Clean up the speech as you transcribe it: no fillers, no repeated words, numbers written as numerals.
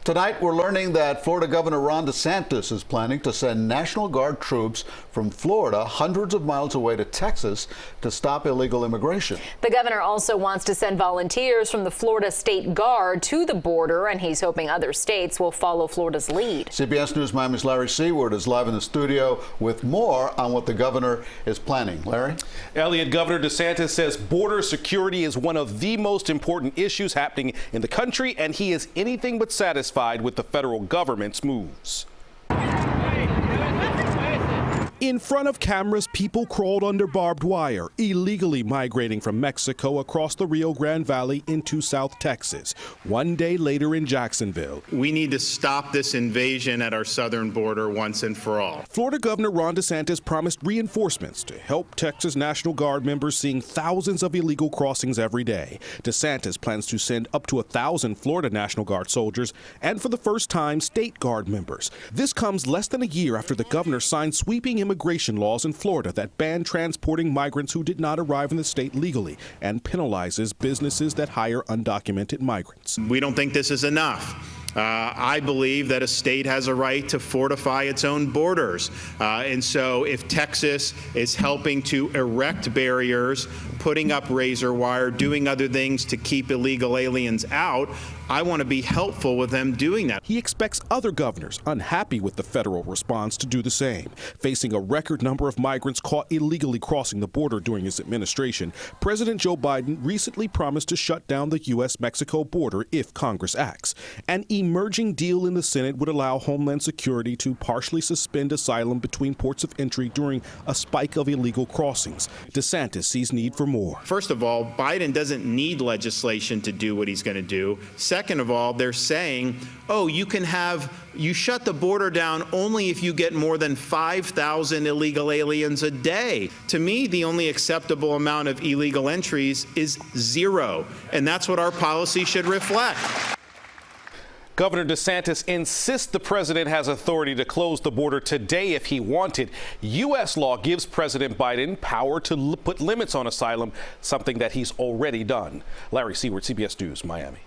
Tonight, we're learning that Florida Governor Ron DeSantis is planning to send National Guard troops from Florida hundreds of miles away to Texas to stop illegal immigration. The governor also wants to send volunteers from the Florida State Guard to the border, and he's hoping other states will follow Florida's lead. CBS News Miami's Larry Seward is live in the studio with more on what the governor is planning. Larry? Elliot, Governor DeSantis says border security is one of the most important issues happening in the country, and he is anything but satisfied with the federal government's moves. In front of cameras, people crawled under barbed wire, illegally migrating from Mexico across the Rio Grande Valley into South Texas. One day later in Jacksonville. We need to stop this invasion at our southern border once and for all. Florida Governor Ron DeSantis promised reinforcements to help Texas National Guard members seeing thousands of illegal crossings every day. DeSantis plans to send up to 1,000 Florida National Guard soldiers and, for the first time, State Guard members. This comes less than a year after the governor signed sweeping immigration laws in Florida that ban transporting migrants who did not arrive in the state legally and penalizes businesses that hire undocumented migrants. We don't think this is enough. I believe that a state has a right to fortify its own borders. And so if Texas is helping to erect barriers, putting up razor wire, doing other things to keep illegal aliens out, I want to be helpful with them doing that. He expects other governors unhappy with the federal response to do the same. Facing a record number of migrants caught illegally crossing the border during his administration, President Joe Biden recently promised to shut down the U.S.-Mexico border if Congress acts. An emerging deal in the Senate would allow Homeland Security to partially suspend asylum between ports of entry during a spike of illegal crossings. DeSantis sees need for more. First of all, Biden doesn't need legislation to do what he's going to do. Second of all, they're saying, oh, you shut the border down only if you get more than 5,000 illegal aliens a day. To me, the only acceptable amount of illegal entries is 0, and that's what our policy should reflect. Governor DeSantis insists the president has authority to close the border today if he wanted. U.S. law gives President Biden power to put limits on asylum, something that he's already done. Larry Seward, CBS News, Miami.